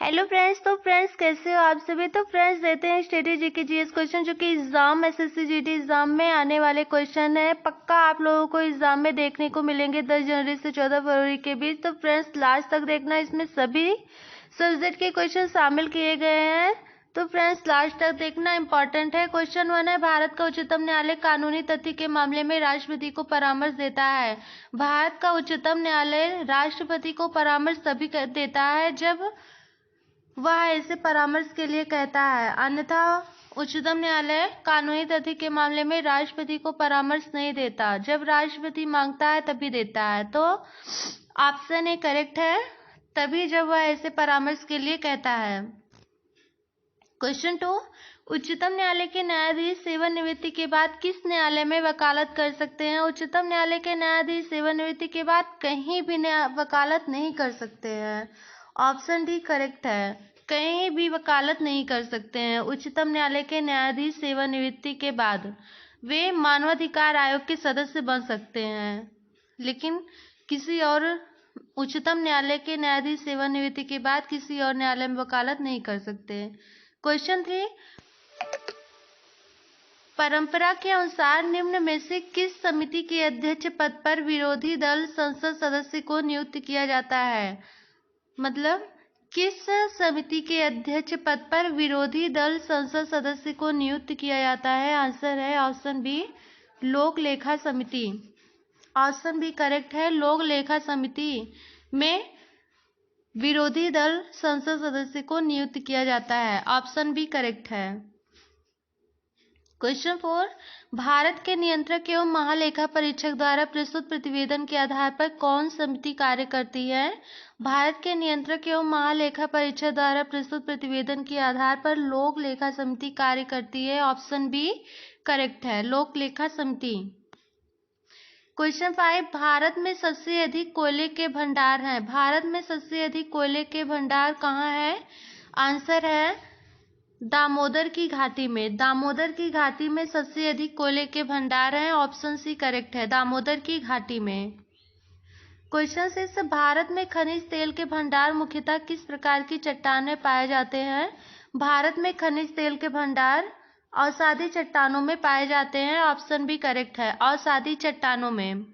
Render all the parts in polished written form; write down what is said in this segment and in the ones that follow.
Hello friends. तो friends कैसे हो आप सभी। तो फ्रेंड्स देते हैं स्ट्रेटेजी के जीएस क्वेश्चन, जो कि एग्जाम एसएससी जीडी एग्जाम में आने वाले क्वेश्चन है। पक्का आप लोगों को एग्जाम में देखने को मिलेंगे 10 जनवरी से 14 फरवरी के बीच। तो फ्रेंड्स लास्ट तक देखना, इसमें सभी सब्जेक्ट के क्वेश्चन शामिल किए गए हैं। तो फ्रेंड्स लास्ट तक देखना, इंपॉर्टेंट है। क्वेश्चन 1 है, भारत का उच्चतम न्यायालय कानूनी तथ्य के मामले में राष्ट्रपति को परामर्श देता है। भारत का उच्चतम न्यायालय राष्ट्रपति को परामर्श तभी देता है जब वह ऐसे परामर्श के लिए कहता है, अन्यथा उच्चतम न्यायालय कानूनी तथ्य के मामले में राष्ट्रपति को परामर्श नहीं देता। जब राष्ट्रपति मांगता है तभी देता है। तो ऑप्शन ए करेक्ट है, तभी जब वह ऐसे परामर्श के लिए कहता है। क्वेश्चन 2, उच्चतम न्यायालय के न्यायाधीश सेवानिवृत्ति के बाद किस न्यायालय में वकालत कर सकते हैं। उच्चतम न्यायालय के न्यायाधीश सेवानिवृत्ति के बाद कहीं भी वकालत नहीं कर सकते हैं। ऑप्शन डी करेक्ट है, कहीं भी वकालत नहीं कर सकते हैं उच्चतम न्यायालय के न्यायाधीश सेवानिवृत्ति के बाद। वे मानवाधिकार आयोग के सदस्य बन सकते हैं, लेकिन किसी और उच्चतम न्यायालय के न्यायाधीश सेवानिवृत्ति के बाद किसी और न्यायालय में वकालत नहीं कर सकते। क्वेश्चन 3, परंपरा के अनुसार निम्न में से किस समिति के अध्यक्ष पद पर विरोधी दल संसद सदस्य को नियुक्त किया जाता है। मतलब किस समिति के अध्यक्ष पद पर विरोधी दल संसद सदस्य को नियुक्त किया जाता है। आंसर है ऑप्शन बी, लोक लेखा समिति। ऑप्शन बी करेक्ट है, लोक लेखा समिति में विरोधी दल संसद सदस्य को नियुक्त किया जाता है। ऑप्शन बी करेक्ट है। क्वेश्चन 4, भारत के नियंत्रक एवं महालेखा परीक्षक द्वारा प्रस्तुत प्रतिवेदन के आधार पर कौन समिति कार्य करती है। भारत के नियंत्रक एवं महालेखा परीक्षक द्वारा प्रस्तुत प्रतिवेदन के आधार पर लोक लेखा समिति कार्य करती है। ऑप्शन बी करेक्ट है, लोक लेखा समिति। क्वेश्चन 5, भारत में सबसे अधिक कोयले के भंडार हैं। भारत में सबसे अधिक कोयले के भंडार कहाँ है। आंसर है दामोदर की घाटी में। दामोदर की घाटी में सबसे अधिक कोयले के भंडार हैं। ऑप्शन सी करेक्ट है, दामोदर की घाटी में। क्वेश्चन 6, भारत में खनिज तेल के भंडार मुख्यतः किस प्रकार की चट्टान में पाए जाते हैं। भारत में खनिज तेल के भंडार अवसादी चट्टानों में पाए जाते हैं। ऑप्शन बी करेक्ट है, अवसादी चट्टानों में।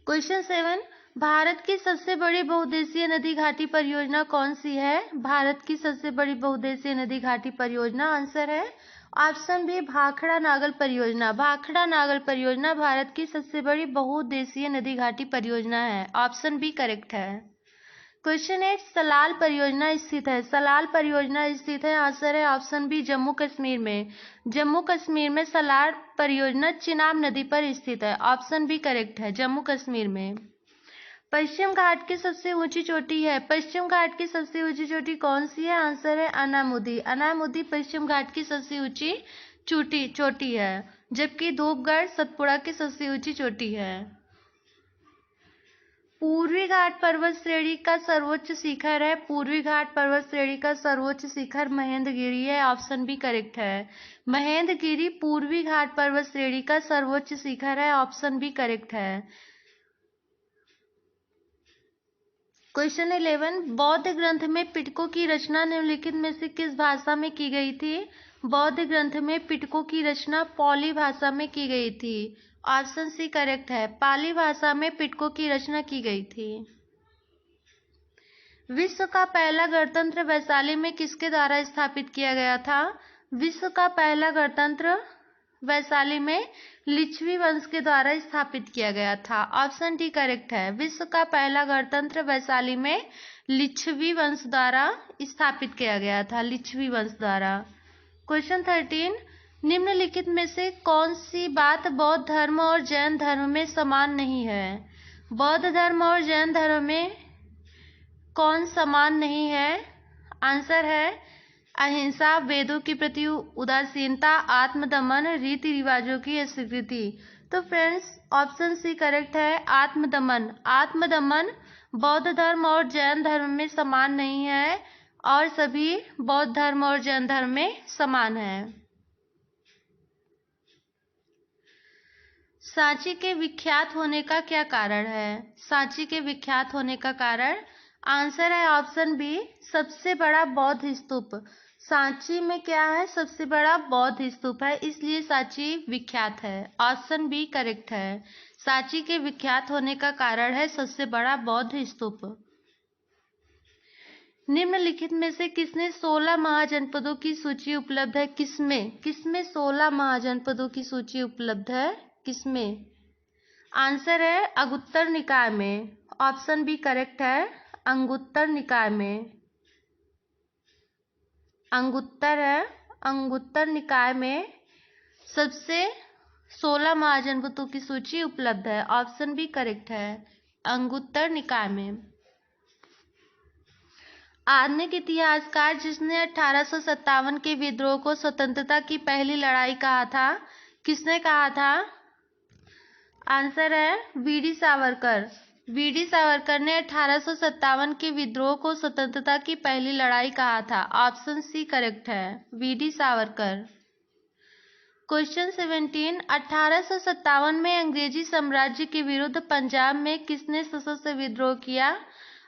क्वेश्चन 7, भारत की सबसे बड़ी बहुउद्देशीय नदी घाटी परियोजना कौन सी है। भारत की सबसे बड़ी बहुउद्देशीय नदी घाटी परियोजना आंसर है ऑप्शन बी, भाखड़ा नागल परियोजना। भाखड़ा नागल परियोजना भारत की सबसे बड़ी बहुउद्देशीय नदी घाटी परियोजना है। ऑप्शन बी करेक्ट है। क्वेश्चन 8, सलाल परियोजना स्थित है। सलाल परियोजना स्थित है, आंसर है ऑप्शन बी, जम्मू कश्मीर में। जम्मू कश्मीर में सलाल परियोजना चिनाब नदी पर स्थित है। ऑप्शन बी करेक्ट है, जम्मू कश्मीर में। पश्चिम घाट की सबसे ऊंची चोटी है। पश्चिम घाट की सबसे ऊंची चोटी कौन सी है। आंसर है अनामुदी। अनामुदी पश्चिम घाट की सबसे ऊंची चोटी है, जबकि धूपगढ़ सतपुड़ा की सबसे ऊंची चोटी है। पूर्वी घाट पर्वत श्रेणी का सर्वोच्च शिखर है। पूर्वी घाट पर्वत श्रेणी का सर्वोच्च शिखर महेंद्रगिरी है। ऑप्शन बी करेक्ट है, महेंद्रगिरी पूर्वी घाट पर्वत श्रेणी का सर्वोच्च शिखर है। ऑप्शन बी करेक्ट है। क्वेश्चन 11, बौद्ध ग्रंथ में पिटकों की रचना निम्नलिखित में से किस भाषा में की गई थी। बौद्ध ग्रंथ में पिटकों की रचना पाली भाषा में की गई थी। ऑप्शन सी करेक्ट है, पाली भाषा में पिटकों की रचना की गई थी। विश्व का पहला गणतंत्र वैशाली में किसके द्वारा स्थापित किया गया था। विश्व का पहला गणतंत्र वैशाली में लिच्छवी वंश के द्वारा स्थापित किया गया था। ऑप्शन डी करेक्ट है, विश्व का पहला गणतंत्र वैशाली में लिच्छवी वंश द्वारा स्थापित किया गया था, लिच्छवी वंश द्वारा। क्वेश्चन 13, निम्नलिखित में से कौन सी बात बौद्ध धर्म और जैन धर्म में समान नहीं है। बौद्ध धर्म और जैन धर्म में कौन समान नहीं है। आंसर है अहिंसा, वेदों के प्रति उदासीनता, आत्मदमन, रीति रिवाजों की अस्वीकृति। तो फ्रेंड्स ऑप्शन सी करेक्ट है, आत्मदमन। आत्मदमन बौद्ध धर्म और जैन धर्म में समान नहीं है, और सभी बौद्ध धर्म और जैन धर्म में समान है। सांची के विख्यात होने का क्या कारण है। सांची के विख्यात होने का कारण आंसर है ऑप्शन बी, सबसे बड़ा बौद्ध स्तूप। सांची में क्या है? सबसे बड़ा बौद्ध स्तूप है, इसलिए सांची विख्यात है। ऑप्शन बी करेक्ट है। सांची के विख्यात होने का कारण है सबसे बड़ा बौद्ध स्तूप। निम्नलिखित में से किसने 16 महाजनपदों की सूची उपलब्ध है? किसमें 16 महाजनपदों की सूची उपलब्ध है? किसमें? आंसर है अंगुत्तर निकाय में। ऑप्शन बी करेक्ट है, अंगुत्तर निकाय में। अंगुत्तर निकाय में सबसे 16 महाजनपदों की सूची उपलब्ध है। ऑप्शन बी करेक्ट है, अंगुत्तर निकाय में। आधुनिक इतिहासकार जिसने 1857 के विद्रोह को स्वतंत्रता की पहली लड़ाई कहा था, किसने कहा था? आंसर है वीडी सावरकर। वीडी सावरकर ने 1857 के विद्रोह को स्वतंत्रता की पहली लड़ाई कहा था। ऑप्शन सी करेक्ट है, वीडी सावरकर। क्वेश्चन 17, 1857 में अंग्रेजी साम्राज्य के विरुद्ध पंजाब में किसने सशस्त्र विद्रोह किया?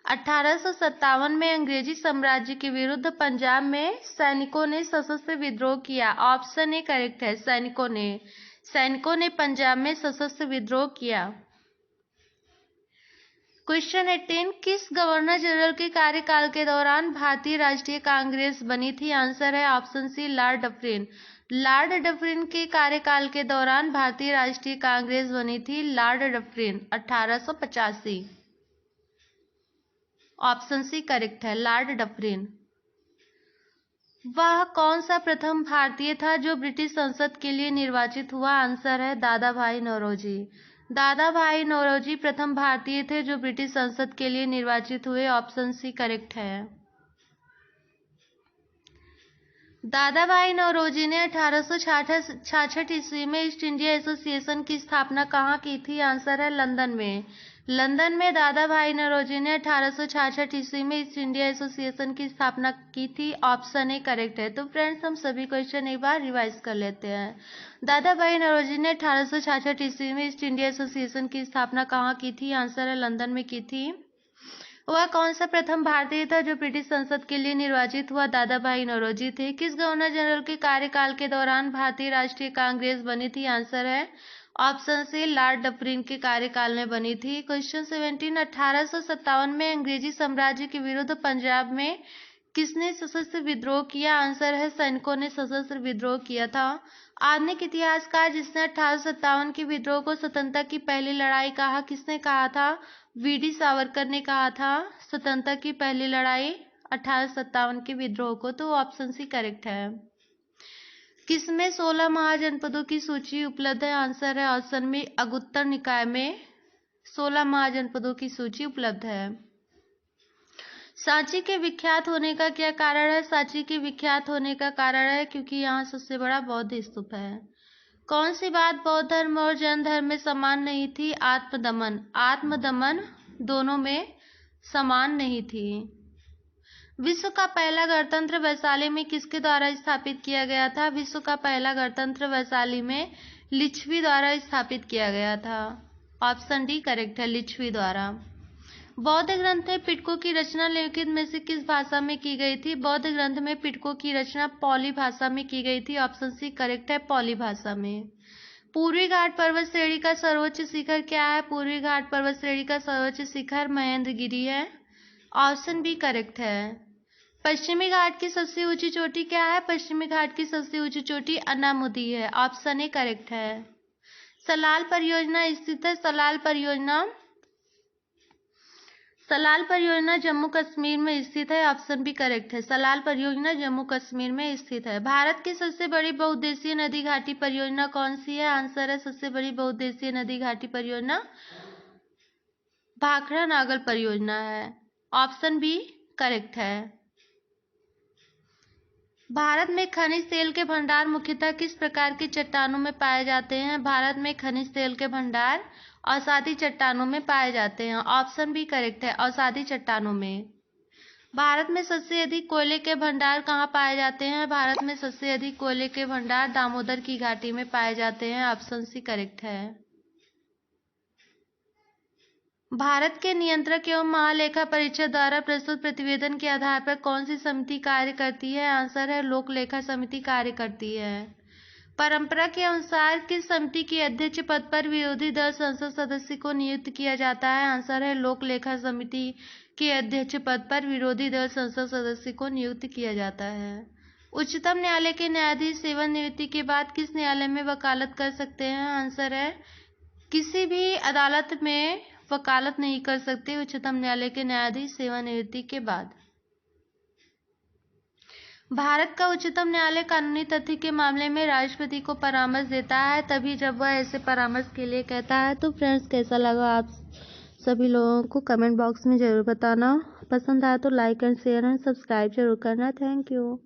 1857 में अंग्रेजी साम्राज्य के विरुद्ध पंजाब में सैनिकों ने सशस्त्र विद्रोह किया। ऑप्शन ए करेक्ट है, सैनिकों ने पंजाब में सशस्त्र विद्रोह किया। क्वेश्चन 18, किस गवर्नर जनरल के कार्यकाल के दौरान भारतीय राष्ट्रीय कांग्रेस बनी थी? आंसर है option C Lord Dufferin. Lord Dufferin के कार्यकाल के दौरान भारतीय राष्ट्रीय कांग्रेस बनी थी। Lord Dufferin 1885। Option C correct है, लॉर्ड डफरिन। वह कौन सा प्रथम भारतीय था जो ब्रिटिश संसद के लिए निर्वाचित हुआ? आंसर है दादा भाई नौरोजी। दादा भाई नौरोजी प्रथम भारतीय थे जो ब्रिटिश संसद के लिए निर्वाचित हुए। ऑप्शन सी करेक्ट है। दादा भाई नौरोजी ने 1866 ईस्वी में ईस्ट इंडिया एसोसिएशन की स्थापना कहाँ की थी? आंसर है लंदन में। लंदन में दादा भाई नौरोजी ने 1866 ईस्वी में ईस्ट इंडिया एसोसिएशन की स्थापना की थी। ऑप्शन ए करेक्ट है। तो फ्रेंड्स, हम सभी क्वेश्चन एक बार रिवाइज कर लेते हैं। दादा भाई नौरोजी ने 1866 ईस्वी में ईस्ट इंडिया एसोसिएशन की स्थापना कहाँ की थी? आंसर है लंदन में की थी। वह कौन सा प्रथम भारतीय था जो ब्रिटिश संसद के लिए निर्वाचित हुआ? दादा भाई नौरोजी थे। किस गवर्नर जनरल के कार्यकाल के दौरान भारतीय राष्ट्रीय कांग्रेस बनी थी? आंसर है ऑप्शन सी लॉर्ड डफरिन के कार्यकाल में बनी थी। क्वेश्चन 17, 1857 में अंग्रेजी साम्राज्य के विरुद्ध पंजाब में किसने सशस्त्र विद्रोह किया? आंसर है सैनिकों ने सशस्त्र विद्रोह किया था। आधुनिक इतिहासकार जिसने 1857 के विद्रोह को स्वतंत्रता की पहली लड़ाई कहा, किसने कहा था? वीडी सावरकर ने कहा था स्वतंत्रता की पहली लड़ाई 1857 के विद्रोह को। तो ऑप्शन सी करेक्ट है। किसमें 16 महाजनपदों की सूची उपलब्ध है? आंसर है ऑप्शन में अंगुत्तर निकाय में 16 महाजनपदों की सूची उपलब्ध है। सांची के विख्यात होने का क्या कारण है? सांची के विख्यात होने का कारण है क्योंकि यहाँ सबसे बड़ा बौद्ध स्तूप है। कौन सी बात बौद्ध धर्म और जैन धर्म में समान नहीं थी? आत्मदमन दोनों में समान नहीं थी। विश्व का पहला गणतंत्र वैशाली में किसके द्वारा स्थापित किया गया था? विश्व का पहला गणतंत्र वैशाली में लिच्छवी द्वारा स्थापित किया गया था। ऑप्शन डी करेक्ट है, लिच्छवी द्वारा। बौद्ध ग्रंथ में पिटकों की रचना निम्नलिखित में से किस भाषा में की गई थी? बौद्ध ग्रंथ में पिटकों की रचना पाली भाषा में की गई थी। ऑप्शन सी करेक्ट है, पाली भाषा में। पूर्वी घाट पर्वत श्रेणी का सर्वोच्च शिखर क्या है? पूर्वी घाट पर्वत श्रेणी का सर्वोच्च शिखर महेंद्रगिरी है। ऑप्शन बी करेक्ट है। पश्चिमी घाट की सबसे ऊंची चोटी क्या है? पश्चिमी घाट की सबसे ऊंची चोटी अनामुदी है। ऑप्शन ए करेक्ट है। सलाल परियोजना स्थित है। सलाल परियोजना जम्मू कश्मीर में स्थित है। ऑप्शन बी करेक्ट है। सलाल परियोजना जम्मू कश्मीर में स्थित है। भारत की सबसे बड़ी बहुउद्देशीय नदी घाटी परियोजना कौन सी है? आंसर है सबसे बड़ी बहुउद्देशीय नदी घाटी परियोजना भाखड़ा नागल परियोजना है। ऑप्शन बी करेक्ट है। भारत में खनिज तेल के भंडार मुख्यतः किस प्रकार की चट्टानों में पाए जाते हैं? भारत में खनिज तेल के भंडार अवसादी चट्टानों में पाए जाते हैं। ऑप्शन बी करेक्ट है, अवसादी चट्टानों में। भारत में सबसे अधिक कोयले के भंडार कहाँ पाए जाते हैं? भारत में सबसे अधिक कोयले के भंडार दामोदर की घाटी में पाए जाते हैं। ऑप्शन सी करेक्ट है। भारत के नियंत्रक एवं महालेखा परीक्षक द्वारा प्रस्तुत प्रतिवेदन के आधार पर कौन सी समिति कार्य करती है? आंसर है लोक लेखा समिति कार्य करती है। परंपरा के अनुसार किस समिति के अध्यक्ष पद पर विरोधी दल संसद सदस्य को नियुक्त किया जाता है? आंसर है लोक लेखा समिति के अध्यक्ष पद पर विरोधी दल संसद सदस्य को नियुक्त किया जाता है। उच्चतम न्यायालय के न्यायाधीश सेवानिवृत्ति के बाद किस न्यायालय में वकालत कर सकते हैं? आंसर है किसी भी अदालत में वकालत नहीं कर सकते उच्चतम न्यायालय के न्यायाधीश सेवानिवृत्ति के बाद। भारत का उच्चतम न्यायालय कानूनी तथ्य के मामले में राष्ट्रपति को परामर्श देता है तभी जब वह ऐसे परामर्श के लिए कहता है। तो फ्रेंड्स, कैसा लगा आप सभी लोगों को कमेंट बॉक्स में जरूर बताना। पसंद आया तो like and share and subscribe जरूर करना। Thank you.